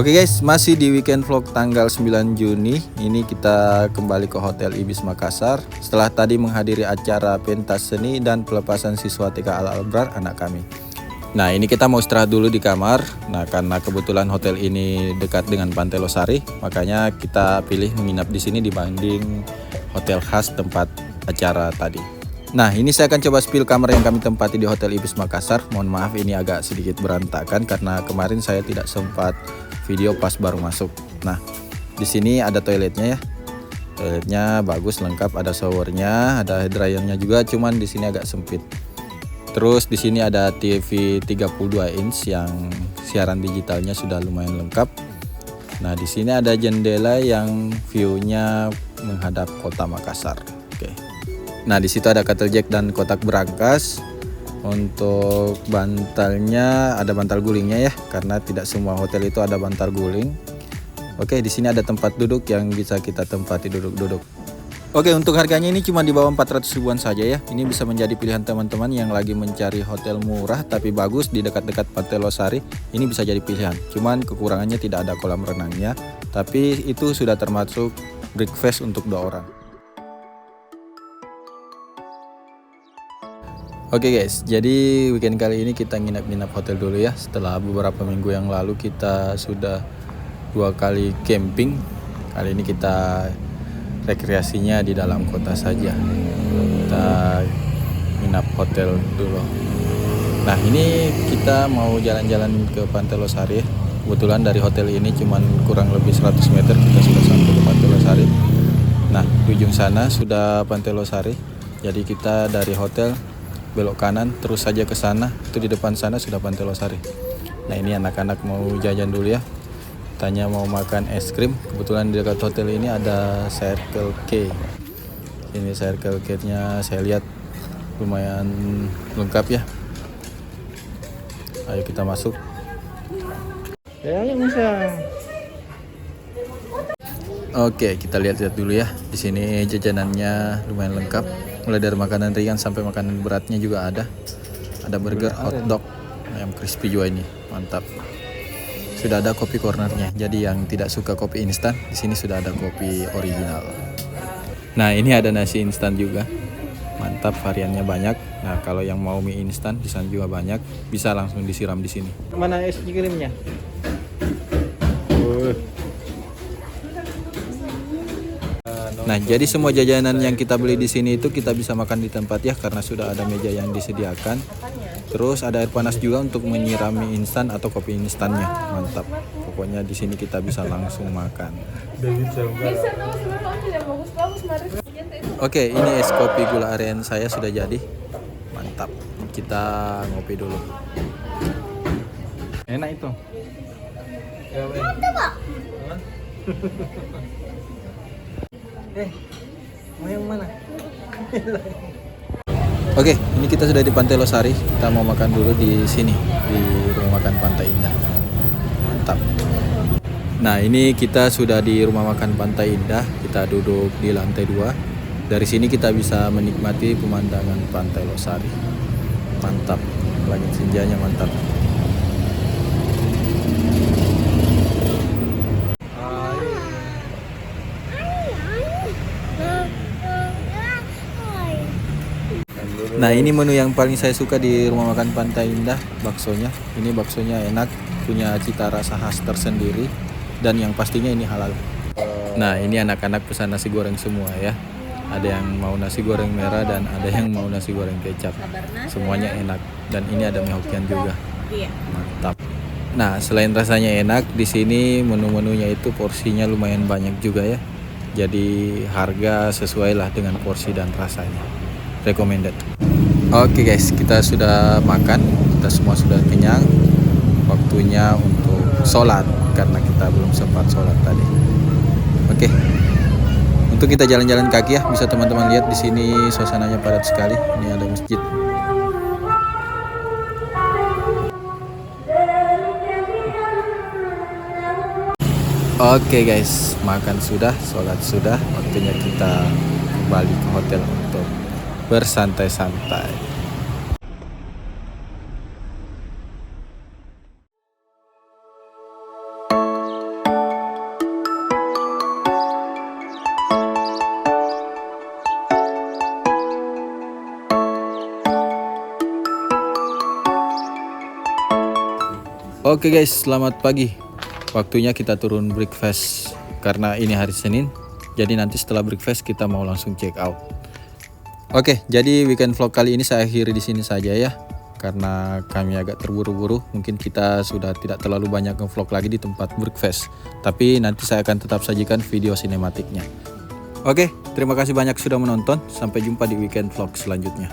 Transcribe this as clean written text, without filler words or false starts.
Oke guys, masih di weekend vlog tanggal 9 Juni. Ini kita kembali ke Hotel Ibis Makassar setelah tadi menghadiri acara pentas seni dan pelepasan siswa TK Al-Abrar anak kami. Nah, ini kita mau istirahat dulu di kamar. Nah, karena kebetulan hotel ini dekat dengan Pantai Losari, makanya kita pilih menginap di sini dibanding hotel khas tempat acara tadi. Nah, ini saya akan coba spill kamar yang kami tempati di Hotel Ibis Makassar. Mohon maaf ini agak sedikit berantakan karena kemarin saya tidak sempat video pas baru masuk. Nah, di sini ada toiletnya ya. Toiletnya bagus, lengkap, ada showernya, ada dryernya juga, cuman di sini agak sempit. Terus di sini ada TV 32 inch yang siaran digitalnya sudah lumayan lengkap. Nah, di sini ada jendela yang view-nya menghadap kota Makassar. Oke. Nah, di situ ada kettle jack dan kotak berangkas. Untuk bantalnya ada bantal gulingnya ya, karena tidak semua hotel itu ada bantal guling. Oke, di sini ada tempat duduk yang bisa kita tempati duduk-duduk. Oke, untuk harganya ini cuma di bawah 400 ribuan saja ya. Ini bisa menjadi pilihan teman-teman yang lagi mencari hotel murah tapi bagus di dekat-dekat Pantai Losari. Ini bisa jadi pilihan. Cuman kekurangannya tidak ada kolam renangnya, tapi itu sudah termasuk breakfast untuk 2 orang. Oke guys, jadi weekend kali ini kita nginap-nginap hotel dulu ya. Setelah beberapa minggu yang lalu kita sudah 2 kali camping. Kali ini kita rekreasinya di dalam kota saja. Kita nginap hotel dulu. Nah, ini kita mau jalan-jalan ke Pantai Losari ya. Kebetulan dari hotel ini cuman kurang lebih 100 meter kita sudah sampai ke Pantai Losari. Nah, di ujung sana sudah Pantai Losari. Jadi kita dari hotel belok kanan terus saja ke sana, itu di depan sana sudah Pantai Losari. Nah, ini anak-anak mau jajan dulu ya, tanya mau makan es krim. Kebetulan di dekat hotel ini ada Circle K. Ini Circle K-nya saya lihat lumayan lengkap ya. Ayo kita masuk ya. Oke, kita lihat-lihat dulu ya. Di sini jajanannya lumayan lengkap. Mulai dari makanan ringan sampai makanan beratnya juga ada. Ada burger, hotdog, ayam crispy juga ini. Mantap. Sudah ada kopi cornernya. Jadi yang tidak suka kopi instan, di sini sudah ada kopi original. Nah, ini ada nasi instan juga. Mantap, variannya banyak. Nah, kalau yang mau mie instan di sana juga banyak. Bisa langsung disiram di sini. Mana es krimnya? Nah, jadi semua jajanan yang kita beli di sini itu kita bisa makan di tempat ya, karena sudah ada meja yang disediakan. Terus ada air panas juga untuk menyiram mie instan atau kopi instannya. Mantap. Pokoknya di sini kita bisa langsung makan. Oke, ini es kopi gula aren saya sudah jadi. Mantap. Kita ngopi dulu. Enak itu. Mau yang mana? Oke, ini kita sudah di Pantai Losari. Kita mau makan dulu di sini, di rumah makan Pantai Indah. Mantap. Nah, ini kita sudah di rumah makan Pantai Indah. Kita duduk di lantai 2. Dari sini kita bisa menikmati pemandangan Pantai Losari. Mantap. Langit senjanya mantap. Nah, ini menu yang paling saya suka di rumah makan Pantai Indah, baksonya. Ini baksonya enak, punya cita rasa khas tersendiri, dan yang pastinya ini halal. Nah, ini anak-anak pesan nasi goreng semua ya. Ada yang mau nasi goreng merah dan ada yang mau nasi goreng kecap. Semuanya enak, dan ini ada mie Hokian juga. Mantap. Nah, selain rasanya enak, di sini menu-menunya itu porsinya lumayan banyak juga ya. Jadi harga sesuai lah dengan porsi dan rasanya. Recommended. Oke guys, kita sudah makan, kita semua sudah kenyang. Waktunya untuk sholat karena kita belum sempat sholat tadi. Oke, untuk kita jalan-jalan kaki ya, bisa teman-teman lihat di sini suasananya padat sekali. Ini ada masjid. Oke guys, makan sudah, sholat sudah. Waktunya kita kembali ke hotel untuk bersantai-santai. Oke guys, selamat pagi. Waktunya kita turun breakfast karena ini hari Senin. Jadi nanti setelah breakfast kita mau langsung check out. Oke, jadi weekend vlog kali ini saya akhiri di sini saja ya. Karena kami agak terburu-buru, mungkin kita sudah tidak terlalu banyak nge-vlog lagi di tempat breakfast. Tapi nanti saya akan tetap sajikan video sinematiknya. Oke, terima kasih banyak sudah menonton. Sampai jumpa di weekend vlog selanjutnya.